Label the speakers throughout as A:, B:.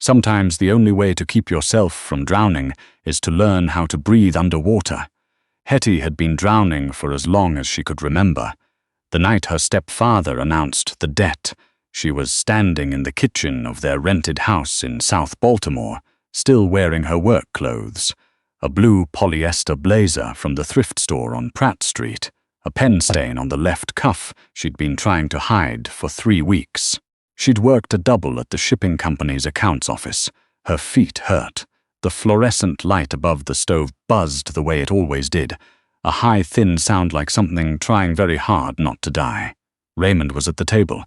A: Sometimes the only way to keep yourself from drowning is to learn how to breathe underwater. Hettie had been drowning for as long as she could remember. The night her stepfather announced the debt, she was standing in the kitchen of their rented house in South Baltimore, still wearing her work clothes, a blue polyester blazer from the thrift store on Pratt Street, a pen stain on the left cuff she'd been trying to hide for 3 weeks. She'd worked a double at the shipping company's accounts office. Her feet hurt. The fluorescent light above the stove buzzed the way it always did, a high, thin sound like something trying very hard not to die. Raymond was at the table.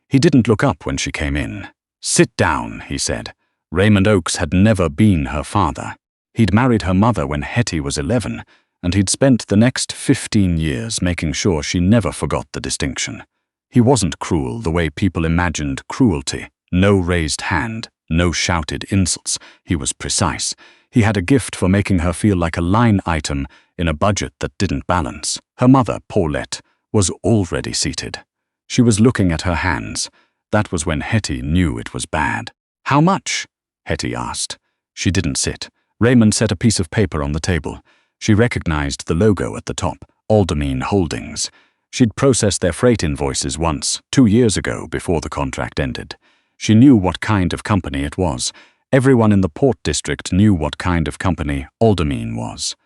A: He didn't look up when she came in. "Sit down," he said. Raymond Oakes had never been her father. He'd married her mother when Hettie was 11, and he'd spent the next 15 years making sure she never forgot the distinction. He wasn't cruel the way people imagined cruelty. No raised hand, no shouted insults. He was precise. He had a gift for making her feel like a line item in a budget that didn't balance. Her mother, Paulette, was already seated. She was looking at her hands. That was when Hettie knew it was bad. "How much?" Hettie asked. She didn't sit. Raymond set a piece of paper on the table. She recognized the logo at the top, Ultimatum Holdings. She'd processed their freight invoices once, 2 years ago, before the contract ended. She knew what kind of company it was. Everyone in the Port District knew what kind of company Ultimatum was.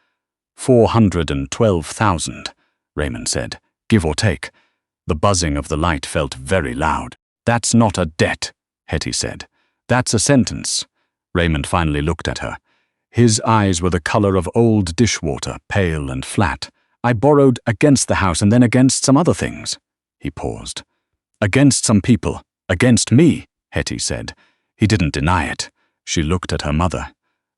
A: 412,000, Raymond said, give or take. The buzzing of the light felt very loud. "That's not a debt," Hettie said. "That's a sentence." Raymond finally looked at her. His eyes were the color of old dishwater, pale and flat. "I borrowed against the house and then against some other things." He paused. "Against some people. Against me," Hettie said. He didn't deny it. She looked at her mother.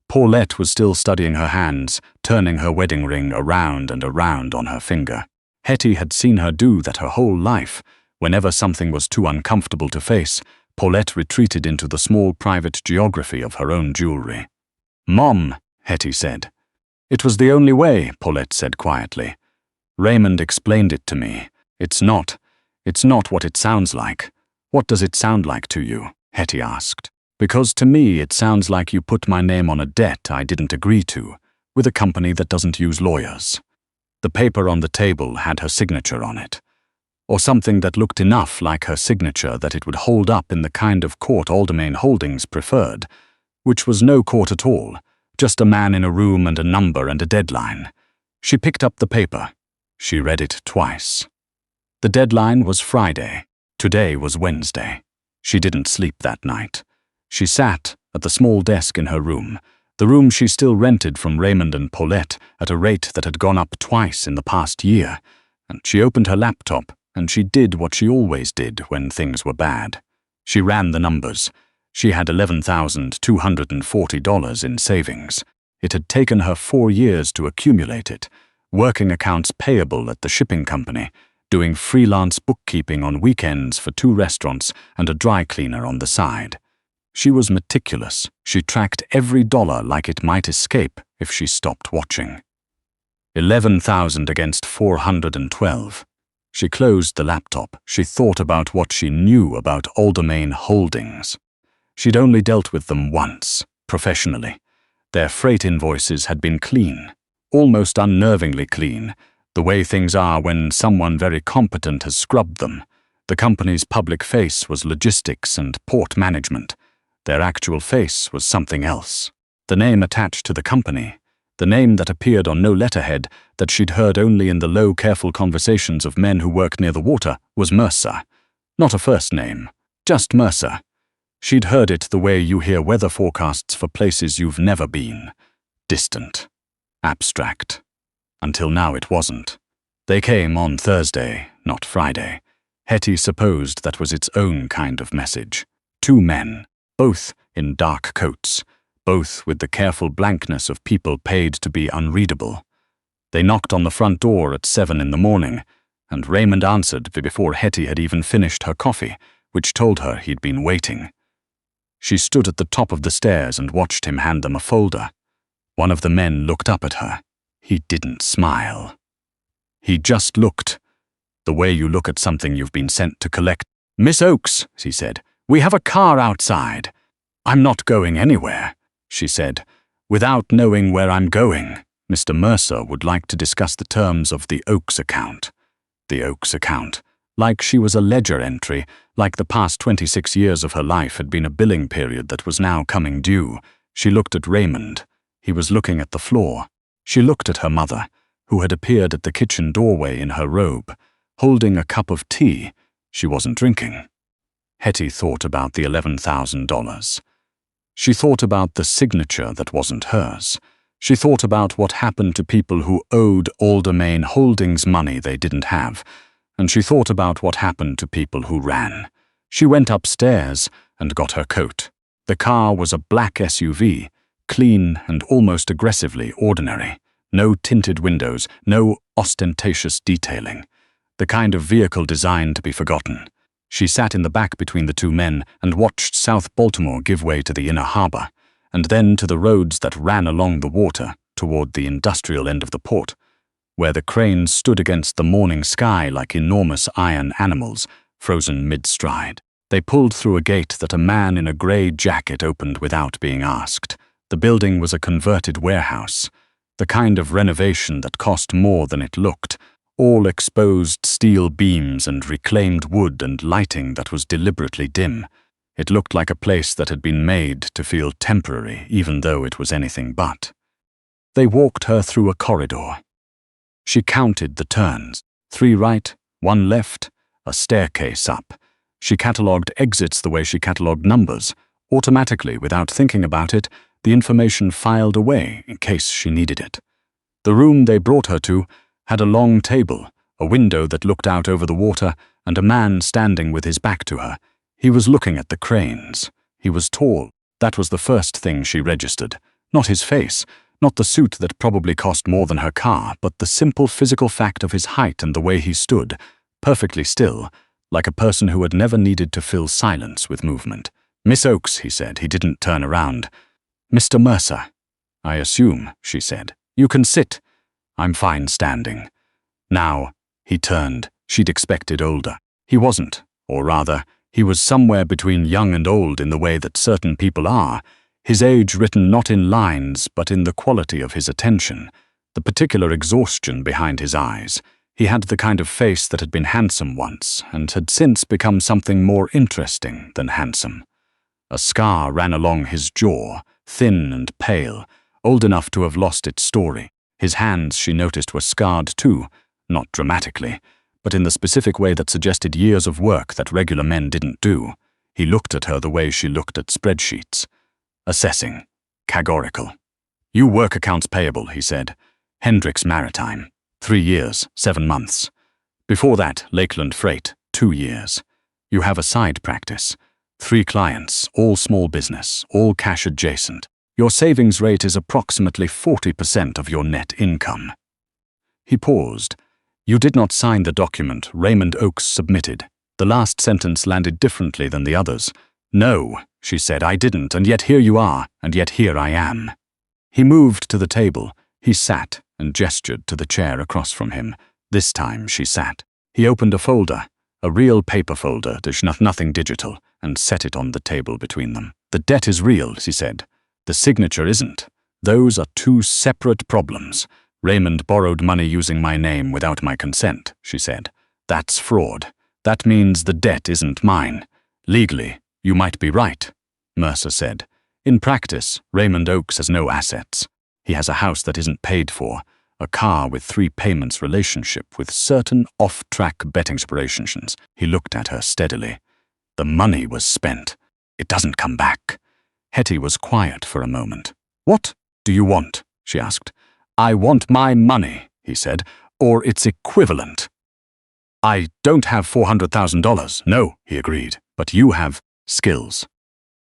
A: Paulette was still studying her hands, turning her wedding ring around and around on her finger. Hettie had seen her do that her whole life. Whenever something was too uncomfortable to face, Paulette retreated into the small private geography of her own jewelry. "Mom," Hettie said. "It was the only way," Paulette said quietly. "Raymond explained it to me. It's not what it sounds like." "What does it sound like to you?" Hettie asked. "Because to me it sounds like you put my name on a debt I didn't agree to, with a company that doesn't use lawyers." The paper on the table had her signature on it, or something that looked enough like her signature that it would hold up in the kind of court Ultimatum Holdings preferred, which was no court at all, just a man in a room and a number and a deadline. She picked up the paper. She read it twice. The deadline was Friday. Today was Wednesday. She didn't sleep that night. She sat at the small desk in her room, the room she still rented from Raymond and Paulette at a rate that had gone up twice in the past year, and she opened her laptop and she did what she always did when things were bad. She ran the numbers. She had $11,240 in savings. It had taken her 4 years to accumulate it, working accounts payable at the shipping company, doing freelance bookkeeping on weekends for 2 restaurants and a dry cleaner on the side. She was meticulous. She tracked every dollar like it might escape if she stopped watching. 11,000 against 412. She closed the laptop. She thought about what she knew about Ultimatum Holdings. She'd only dealt with them once, professionally. Their freight invoices had been clean, almost unnervingly clean, the way things are when someone very competent has scrubbed them. The company's public face was logistics and port management. Their actual face was something else. The name attached to the company, the name that appeared on no letterhead that she'd heard only in the low, careful conversations of men who worked near the water, was Mercer. Not a first name, just Mercer. She'd heard it the way you hear weather forecasts for places you've never been. Distant. Abstract. Until now it wasn't. They came on Thursday, not Friday. Hettie supposed that was its own kind of message. 2 men, both in dark coats, both with the careful blankness of people paid to be unreadable. They knocked on the front door at 7 in the morning, and Raymond answered before Hettie had even finished her coffee, which told her he'd been waiting. She stood at the top of the stairs and watched him hand them a folder. One of the men looked up at her. He didn't smile. He just looked, the way you look at something you've been sent to collect. "Miss Oakes," he said, "we have a car outside." I'm not going anywhere, she said, without knowing where I'm going. Mr. Mercer would like to discuss the terms of the Oaks account. The Oaks account. Like she was a ledger entry, like the past 26 years of her life had been a billing period that was now coming due. She looked at Raymond. He was looking at the floor. She looked at her mother, who had appeared at the kitchen doorway in her robe, holding a cup of tea. She wasn't drinking. Hettie thought about the $11,000. She thought about the signature that wasn't hers. She thought about what happened to people who owed Aldermain Holdings money they didn't have, and she thought about what happened to people who ran. She went upstairs and got her coat. The car was a black SUV, clean and almost aggressively ordinary. No tinted windows, no ostentatious detailing. The kind of vehicle designed to be forgotten. She sat in the back between the two men and watched South Baltimore give way to the inner harbor, and then to the roads that ran along the water toward the industrial end of the port, where the cranes stood against the morning sky like enormous iron animals, frozen mid-stride. They pulled through a gate that a man in a gray jacket opened without being asked. The building was a converted warehouse, the kind of renovation that cost more than it looked, all exposed steel beams and reclaimed wood and lighting that was deliberately dim. It looked like a place that had been made to feel temporary, even though it was anything but. They walked her through a corridor. She counted the turns, 3 right, 1 left, a staircase up. She catalogued exits the way she catalogued numbers. Automatically, without thinking about it, the information filed away in case she needed it. The room they brought her to had a long table, a window that looked out over the water, and a man standing with his back to her. He was looking at the cranes. He was tall. That was the first thing she registered. Not his face, not the suit that probably cost more than her car, but the simple physical fact of his height and the way he stood, perfectly still, like a person who had never needed to fill silence with movement. "Miss Oaks," he said. He didn't turn around. "Mr. Mercer." "I assume," she said. "You can sit." "I'm fine standing." Now, he turned. She'd expected older. He wasn't, or rather, he was somewhere between young and old in the way that certain people are, his age written not in lines but in the quality of his attention, the particular exhaustion behind his eyes. He had the kind of face that had been handsome once and had since become something more interesting than handsome. A scar ran along his jaw, thin and pale, old enough to have lost its story. His hands, she noticed, were scarred too, not dramatically, but in the specific way that suggested years of work that regular men didn't do. He looked at her the way she looked at spreadsheets. Assessing. Categorical. "You work accounts payable," he said. "Hendricks Maritime. 3 years, 7 months. Before that, Lakeland Freight. 2 years. You have a side practice. 3 clients, all small business, all cash adjacent. Your savings rate is approximately 40% of your net income." He paused. "You did not sign the document Raymond Oaks submitted." The last sentence landed differently than the others. "No," she said, "I didn't, and yet here you are, and yet here I am." He moved to the table. He sat and gestured to the chair across from him. This time she sat. He opened a folder, a real paper folder, nothing digital, and set it on the table between them. "The debt is real," she said. "The signature isn't. Those are 2 separate problems. Raymond borrowed money using my name without my consent," she said. "That's fraud. That means the debt isn't mine. Legally, you might be right," Mercer said. "In practice, Raymond Oaks has no assets. He has a house that isn't paid for, a car with 3 payments relationship with certain off-track betting operations." He looked at her steadily. "The money was spent. It doesn't come back." Hettie was quiet for a moment. "What do you want?" she asked. "I want my money," he said, "or its equivalent." "I don't have $400,000. No," he agreed, "but you have skills."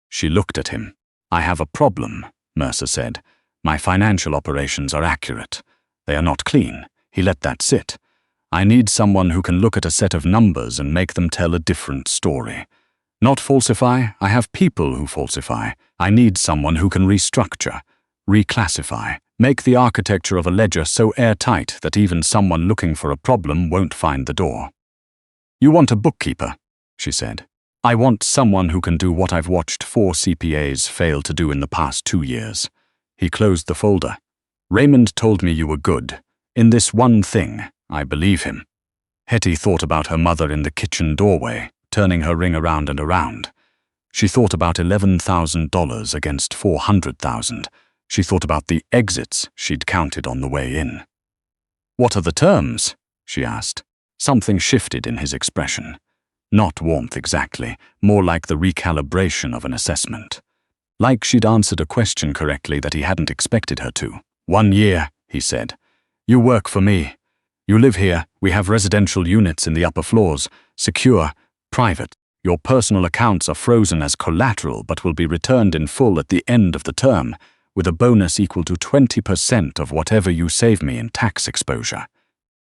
A: She looked at him. "I have a problem," Mercer said. "My financial operations are accurate. They are not clean." He let that sit. "I need someone who can look at a set of numbers and make them tell a different story. Not falsify. I have people who falsify. I need someone who can restructure, reclassify, make the architecture of a ledger so airtight that even someone looking for a problem won't find the door." "You want a bookkeeper," she said. I want someone who can do what I've watched 4 CPAs fail to do in the past 2 years. He closed the folder. Raymond told me you were good. In this one thing, I believe him. Hettie thought about her mother in the kitchen doorway, turning her ring around and around. She thought about $11,000 against $400,000. She thought about the exits she'd counted on the way in. "What are the terms?" she asked. Something shifted in his expression. Not warmth exactly, more like the recalibration of an assessment. Like she'd answered a question correctly that he hadn't expected her to. "1 year," he said. "You work for me. You live here, we have residential units in the upper floors, secure, private. Your personal accounts are frozen as collateral but will be returned in full at the end of the term, with a bonus equal to 20% of whatever you save me in tax exposure."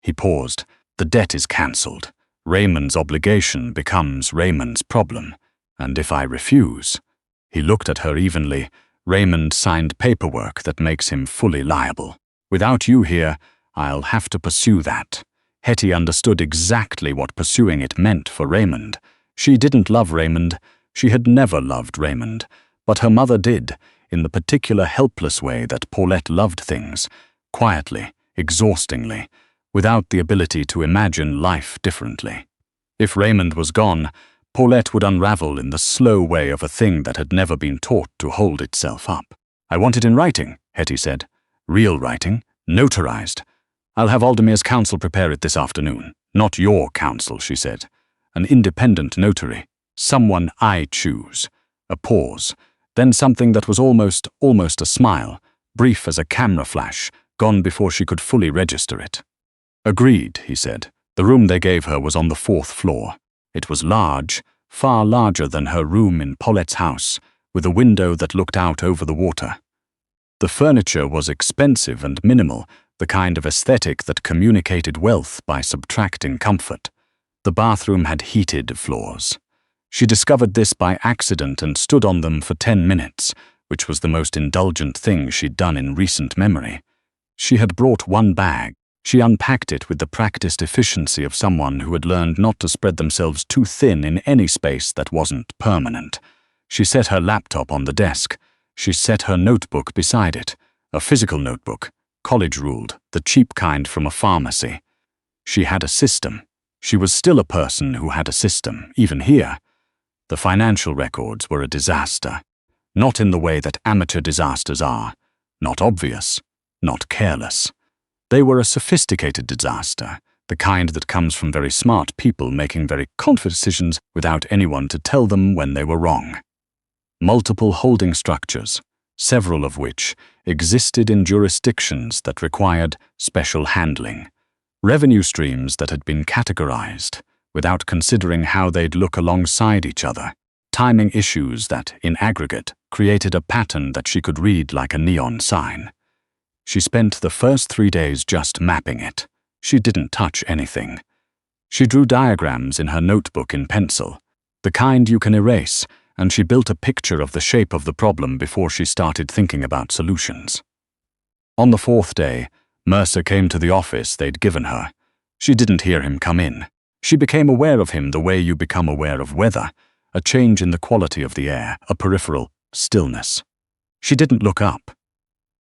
A: He paused. "The debt is cancelled. Raymond's obligation becomes Raymond's problem. And if I refuse—" He looked at her evenly. "Raymond signed paperwork that makes him fully liable. Without you here, I'll have to pursue that." Hettie understood exactly what pursuing it meant for Raymond. She didn't love Raymond. She had never loved Raymond. But her mother did, in the particular helpless way that Paulette loved things, quietly, exhaustingly, without the ability to imagine life differently. If Raymond was gone, Paulette would unravel in the slow way of a thing that had never been taught to hold itself up. "I want it in writing," Hettie said. "Real writing, notarized. I'll have Aldemir's counsel prepare it this afternoon." "Not your counsel," she said. "An independent notary. Someone I choose." A pause, then something that was almost a smile, brief as a camera flash, gone before she could fully register it. "Agreed," he said. The room they gave her was on the 4th floor. It was large, far larger than her room in Paulette's house, with a window that looked out over the water. The furniture was expensive and minimal, the kind of aesthetic that communicated wealth by subtracting comfort. The bathroom had heated floors. She discovered this by accident and stood on them for 10 minutes, which was the most indulgent thing she'd done in recent memory. She had brought one bag. She unpacked it with the practiced efficiency of someone who had learned not to spread themselves too thin in any space that wasn't permanent. She set her laptop on the desk. She set her notebook beside it, a physical notebook, college-ruled, the cheap kind from a pharmacy. She had a system. She was still a person who had a system, even here. The financial records were a disaster. Not in the way that amateur disasters are. Not obvious. Not careless. They were a sophisticated disaster, the kind that comes from very smart people making very confident decisions without anyone to tell them when they were wrong. Multiple holding structures, several of which existed in jurisdictions that required special handling. Revenue streams that had been categorized, without considering how they'd look alongside each other. Timing issues that, in aggregate, created a pattern that she could read like a neon sign. She spent the first 3 days just mapping it. She didn't touch anything. She drew diagrams in her notebook in pencil, the kind you can erase, and she built a picture of the shape of the problem before she started thinking about solutions. On the 4th day, Mercer came to the office they'd given her. She didn't hear him come in. She became aware of him the way you become aware of weather, a change in the quality of the air, a peripheral stillness. She didn't look up.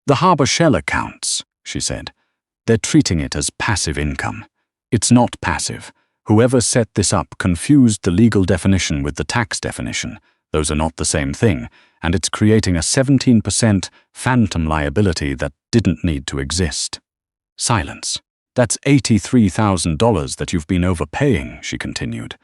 A: "The harbor shell accounts," she said. "They're treating it as passive income. It's not passive. Whoever set this up confused the legal definition with the tax definition. Those are not the same thing, and it's creating a 17% phantom liability that didn't need to exist." Silence. "That's $83,000 that you've been overpaying," she continued.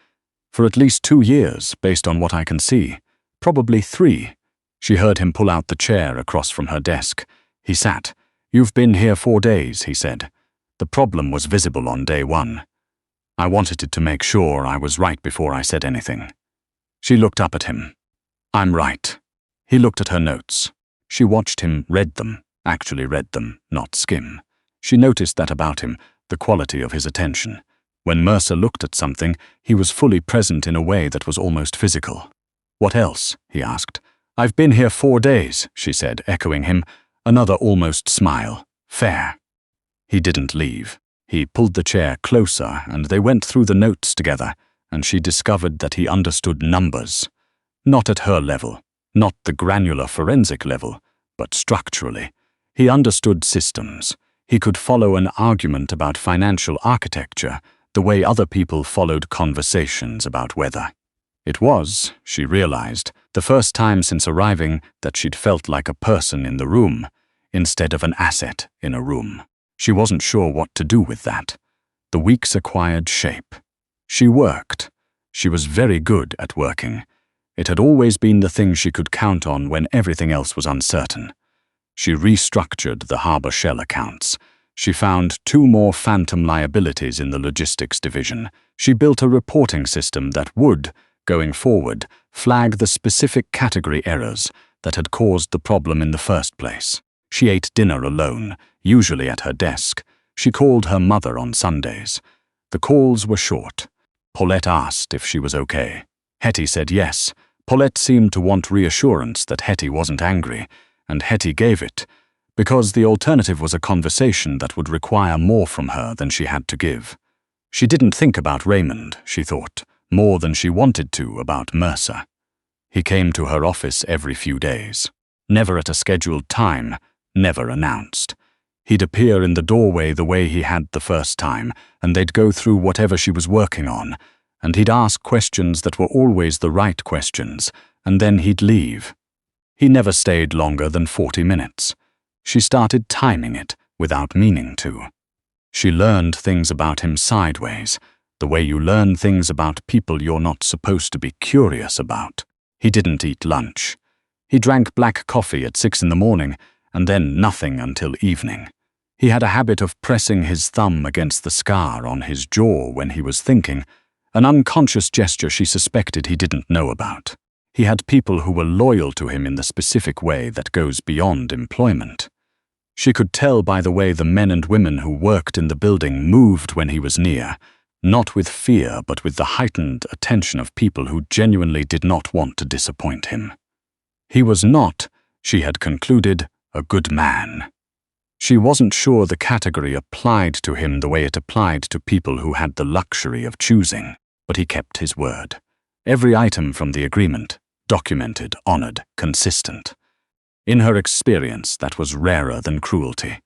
A: "For at least 2 years, based on what I can see. Probably 3. She heard him pull out the chair across from her desk. He sat. "You've been here 4 days," he said. "The problem was visible on day 1. I wanted to make sure I was right before I said anything." She looked up at him. "I'm right." He looked at her notes. She watched him read them, actually read them, not skim. She noticed that about him, the quality of his attention. When Mercer looked at something, he was fully present in a way that was almost physical. "What else?" he asked. "I've been here 4 days," she said, echoing him. Another almost smile. "Fair." He didn't leave. He pulled the chair closer, and they went through the notes together, and she discovered that he understood numbers. Not at her level, not the granular forensic level, but structurally. He understood systems. He could follow an argument about financial architecture the way other people followed conversations about weather. It was, she realized, the first time since arriving that she'd felt like a person in the room, instead of an asset in a room. She wasn't sure what to do with that. The weeks acquired shape. She worked. She was very good at working. It had always been the thing she could count on when everything else was uncertain. She restructured the harbor shell accounts. She found 2 more phantom liabilities in the logistics division. She built a reporting system that would, going forward, flag the specific category errors that had caused the problem in the first place. She ate dinner alone, usually at her desk. She called her mother on Sundays. The calls were short. Paulette asked if she was okay. Hettie said yes. Paulette seemed to want reassurance that Hettie wasn't angry, and Hettie gave it, because the alternative was a conversation that would require more from her than she had to give. She didn't think about Raymond, she thought, more than she wanted to about Mercer. He came to her office every few days. Never at a scheduled time, never announced. He'd appear in the doorway the way he had the first time, and they'd go through whatever she was working on, and he'd ask questions that were always the right questions, and then he'd leave. He never stayed longer than 40 minutes. She started timing it without meaning to. She learned things about him sideways, the way you learn things about people you're not supposed to be curious about. He didn't eat lunch. He drank black coffee at 6 in the morning, and then nothing until evening. He had a habit of pressing his thumb against the scar on his jaw when he was thinking, an unconscious gesture she suspected he didn't know about. He had people who were loyal to him in the specific way that goes beyond employment. She could tell by the way the men and women who worked in the building moved when he was near, not with fear but with the heightened attention of people who genuinely did not want to disappoint him. He was not, she had concluded, a good man. She wasn't sure the category applied to him the way it applied to people who had the luxury of choosing, but he kept his word. Every item from the agreement, documented, honored, consistent. In her experience, that was rarer than cruelty.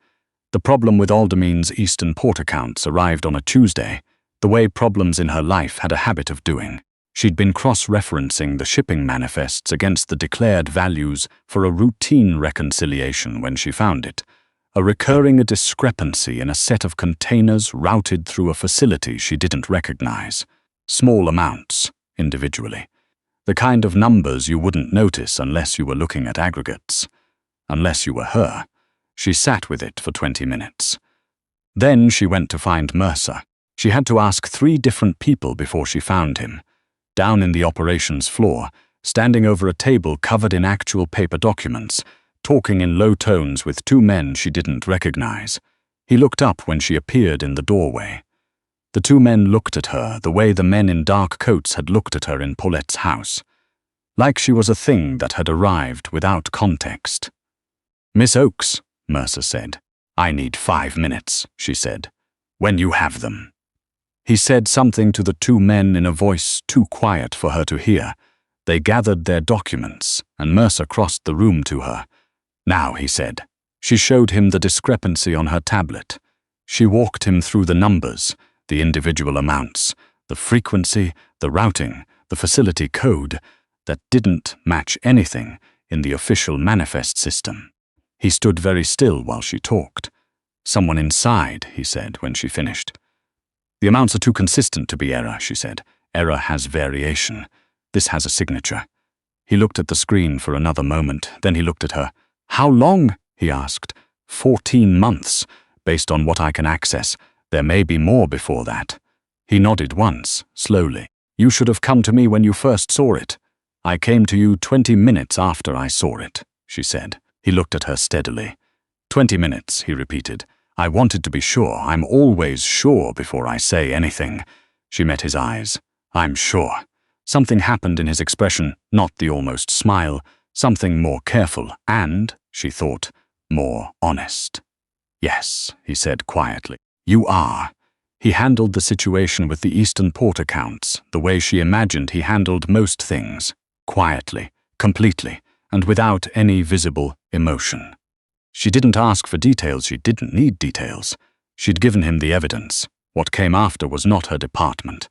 A: The problem with Aldemine's Eastern Port accounts arrived on a Tuesday, the way problems in her life had a habit of doing. She'd been cross-referencing the shipping manifests against the declared values for a routine reconciliation when she found it, a recurring discrepancy in a set of containers routed through a facility she didn't recognize. Small amounts, individually. The kind of numbers you wouldn't notice unless you were looking at aggregates. Unless you were her. She sat with it for 20 minutes. Then she went to find Mercer. She had to ask 3 different people before she found him. Down in the operations floor, standing over a table covered in actual paper documents, talking in low tones with 2 men she didn't recognize. He looked up when she appeared in the doorway. The 2 men looked at her the way the men in dark coats had looked at her in Paulette's house, like she was a thing that had arrived without context. "Miss Oakes," Mercer said. "I need 5 minutes," she said. "When you have them." He said something to the 2 men in a voice too quiet for her to hear. They gathered their documents, and Mercer crossed the room to her. "Now," he said. She showed him the discrepancy on her tablet. She walked him through the numbers, the individual amounts, the frequency, the routing, the facility code that didn't match anything in the official manifest system. He stood very still while she talked. "Someone inside," he said when she finished. "The amounts are too consistent to be error," she said. "Error has variation. This has a signature." He looked at the screen for another moment, then he looked at her. "How long?" he asked. 14 months, based on what I can access. There may be more before that." He nodded once, slowly. "You should have come to me when you first saw it." "I came to you 20 minutes after I saw it," she said. He looked at her steadily. 20 minutes, he repeated. "I wanted to be sure. I'm always sure before I say anything." She met his eyes. "I'm sure." Something happened in his expression, not the almost smile, something more careful and, she thought, more honest. "Yes," he said quietly. "You are." He handled the situation with the Eastern Port accounts the way she imagined he handled most things, quietly, completely, and without any visible emotion. She didn't ask for details, she didn't need details. She'd given him the evidence. What came after was not her department.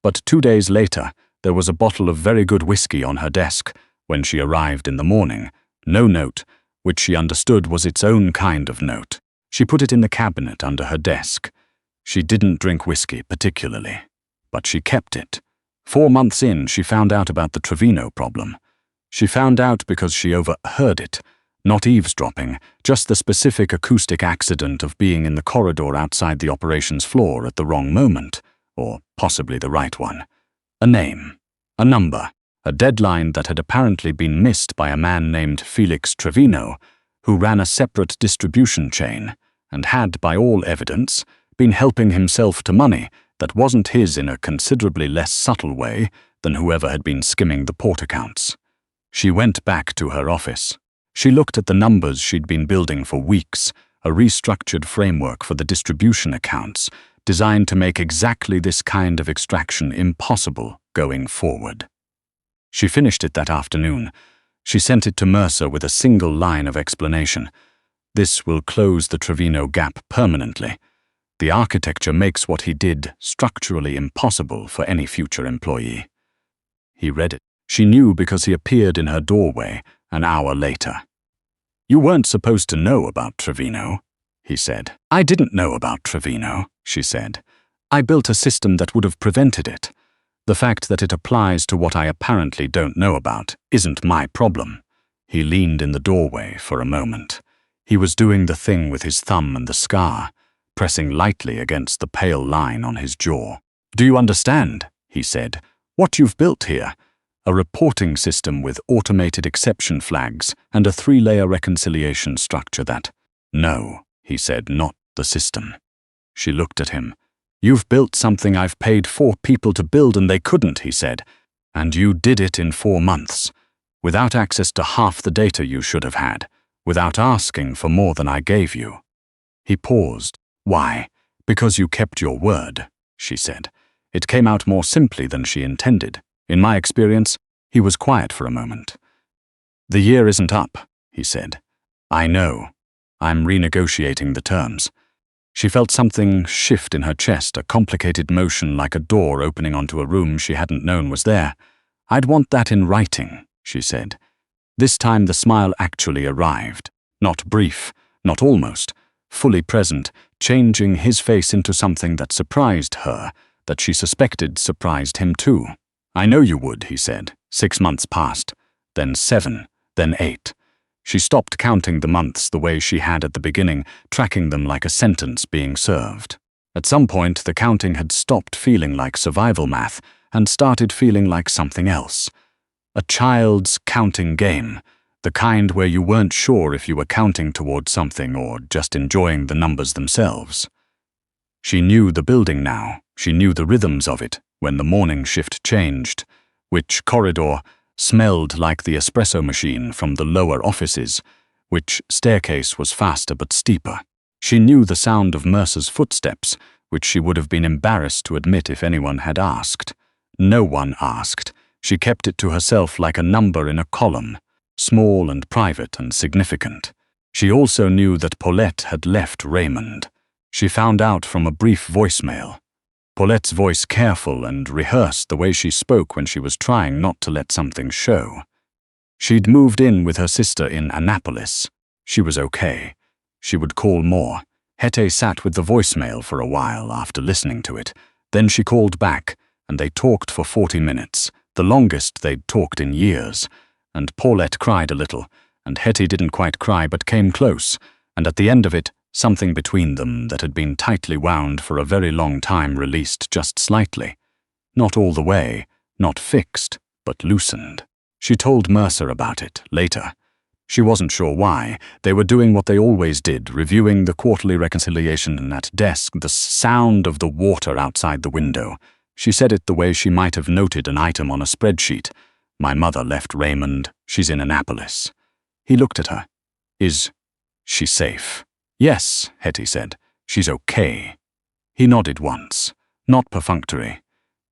A: But 2 days later, there was a bottle of very good whiskey on her desk when she arrived in the morning. No note, which she understood was its own kind of note. She put it in the cabinet under her desk. She didn't drink whiskey particularly, but she kept it. 4 months in, she found out about the Trevino problem. She found out because she overheard it. Not eavesdropping, just the specific acoustic accident of being in the corridor outside the operations floor at the wrong moment, or possibly the right one. A name, a number, a deadline that had apparently been missed by a man named Felix Trevino, who ran a separate distribution chain, and had, by all evidence, been helping himself to money that wasn't his in a considerably less subtle way than whoever had been skimming the port accounts. She went back to her office. She looked at the numbers she'd been building for weeks, a restructured framework for the distribution accounts, designed to make exactly this kind of extraction impossible going forward. She finished it that afternoon. She sent it to Mercer with a single line of explanation. This will close the Trevino gap permanently. The architecture makes what he did structurally impossible for any future employee. He read it. She knew because he appeared in her doorway an hour later. You weren't supposed to know about Trevino, he said. I didn't know about Trevino, she said. I built a system that would have prevented it. The fact that it applies to what I apparently don't know about isn't my problem. He leaned in the doorway for a moment. He was doing the thing with his thumb and the scar, pressing lightly against the pale line on his jaw. Do you understand, he said, what you've built here? A reporting system with automated exception flags and a 3-layer reconciliation structure that… No, he said, not the system. She looked at him. You've built something I've paid 4 people to build and they couldn't, he said. And you did it in 4 months, without access to half the data you should have had, without asking for more than I gave you. He paused. Why? Because you kept your word, she said. It came out more simply than she intended. In my experience, he was quiet for a moment. The year isn't up, he said. I know. I'm renegotiating the terms. She felt something shift in her chest, a complicated motion like a door opening onto a room she hadn't known was there. I'd want that in writing, she said. This time the smile actually arrived. Not brief, not almost, fully present, changing his face into something that surprised her, that she suspected surprised him too. I know you would, he said. 6 months passed, then 7, then 8. She stopped counting the months the way she had at the beginning, tracking them like a sentence being served. At some point, the counting had stopped feeling like survival math and started feeling like something else. A child's counting game, the kind where you weren't sure if you were counting towards something or just enjoying the numbers themselves. She knew the building now. She knew the rhythms of it when the morning shift changed, which corridor smelled like the espresso machine from the lower offices, which staircase was faster but steeper. She knew the sound of Mercer's footsteps, which she would have been embarrassed to admit if anyone had asked. No one asked. She kept it to herself like a number in a column, small and private and significant. She also knew that Paulette had left Raymond. She found out from a brief voicemail. Paulette's voice careful and rehearsed the way she spoke when she was trying not to let something show. She'd moved in with her sister in Annapolis. She was okay. She would call more. Hettie sat with the voicemail for a while after listening to it. Then she called back, and they talked for 40 minutes, the longest they'd talked in years. And Paulette cried a little, and Hettie didn't quite cry but came close, and at the end of it, something between them that had been tightly wound for a very long time released just slightly. Not all the way, not fixed, but loosened. She told Mercer about it later. She wasn't sure why. They were doing what they always did, reviewing the quarterly reconciliation at desk, the sound of the water outside the window. She said it the way she might have noted an item on a spreadsheet. My mother left Raymond. She's in Annapolis. He looked at her. Is she safe? Yes, Hettie said. She's okay. He nodded once, not perfunctory.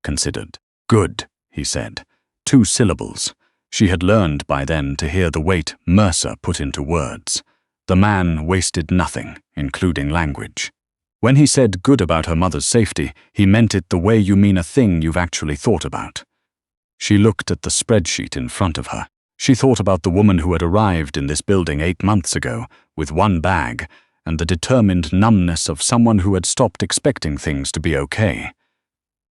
A: Considered. Good, he said. 2 syllables. She had learned by then to hear the weight Mercer put into words. The man wasted nothing, including language. When he said good about her mother's safety, he meant it the way you mean a thing you've actually thought about. She looked at the spreadsheet in front of her. She thought about the woman who had arrived in this building 8 months ago, with 1 bag, and the determined numbness of someone who had stopped expecting things to be okay.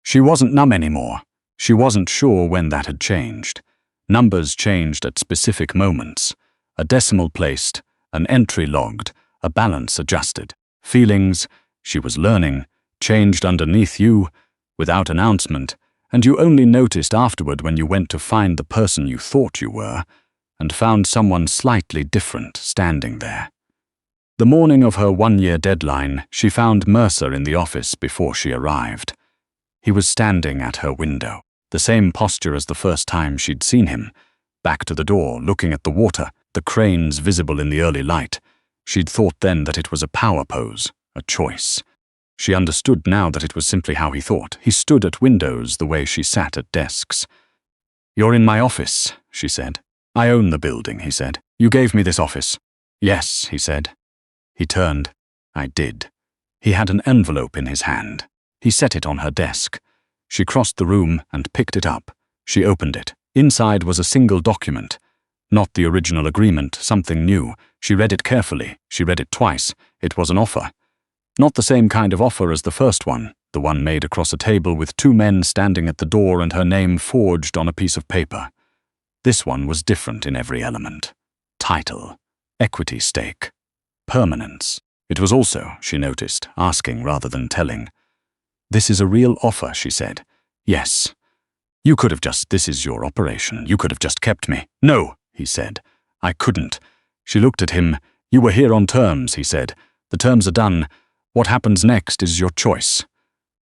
A: She wasn't numb anymore. She wasn't sure when that had changed. Numbers changed at specific moments. A decimal placed, an entry logged, a balance adjusted. Feelings, she was learning, changed underneath you, without announcement, and you only noticed afterward when you went to find the person you thought you were, and found someone slightly different standing there. The morning of her 1-year deadline, she found Mercer in the office before she arrived. He was standing at her window, the same posture as the first time she'd seen him, back to the door, looking at the water, the cranes visible in the early light. She'd thought then that it was a power pose, a choice. She understood now that it was simply how he thought. He stood at windows the way she sat at desks. "You're in my office," she said. "I own the building," he said. "You gave me this office." "Yes," he said. He turned. "I did." He had an envelope in his hand. He set it on her desk. She crossed the room and picked it up. She opened it. Inside was a single document. Not the original agreement, something new. She read it carefully. She read it twice. It was an offer. Not the same kind of offer as the first one, the one made across a table with 2 men standing at the door and her name forged on a piece of paper. This one was different in every element. Title, equity stake, permanence. It was also, she noticed, asking rather than telling. "This is a real offer," she said. "Yes." "You could have just, this is your operation. You could have just kept me." "No," he said. "I couldn't." She looked at him. "You were here on terms," he said. "The terms are done. What happens next is your choice."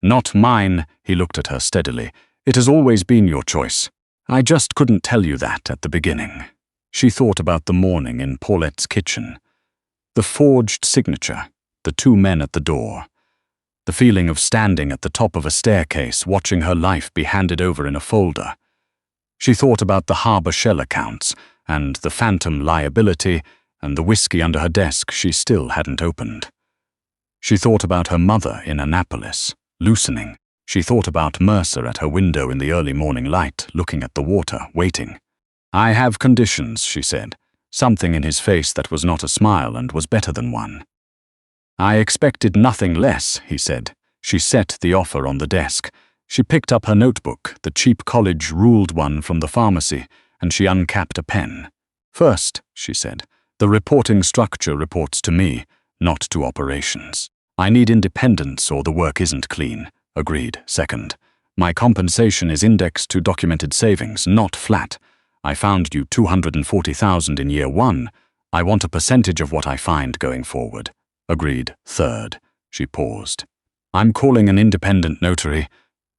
A: "Not mine," he looked at her steadily. "It has always been your choice. I just couldn't tell you that at the beginning." She thought about the morning in Paulette's kitchen. The forged signature, the 2 men at the door. The feeling of standing at the top of a staircase watching her life be handed over in a folder. She thought about the Harbour Shell accounts, and the phantom liability, and the whiskey under her desk she still hadn't opened. She thought about her mother in Annapolis, loosening. She thought about Mercer at her window in the early morning light, looking at the water, waiting. "I have conditions," she said, something in his face that was not a smile and was better than one. "I expected nothing less," he said. She set the offer on the desk. She picked up her notebook, the cheap college-ruled one from the pharmacy, and she uncapped a pen. "First," she said, "the reporting structure reports to me, not to operations. I need independence or the work isn't clean." Agreed. "Second, my compensation is indexed to documented savings, not flat. I found you $240,000 in year 1. I want a percentage of what I find going forward." Agreed. "Third," she paused. "I'm calling an independent notary."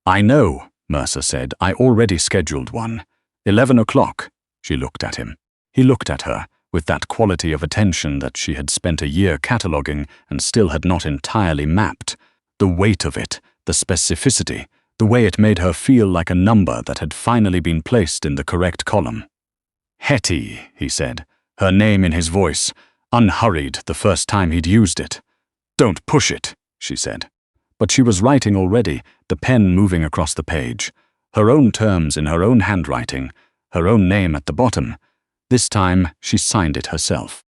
A: "I know," Mercer said. "I already scheduled one. 11 o'clock. She looked at him. He looked at her, with that quality of attention that she had spent a year cataloguing and still had not entirely mapped. The weight of it, the specificity, the way it made her feel like a number that had finally been placed in the correct column. "Hettie," he said, her name in his voice, unhurried the first time he'd used it. "Don't push it," she said. But she was writing already, the pen moving across the page. Her own terms in her own handwriting, her own name at the bottom. This time she signed it herself.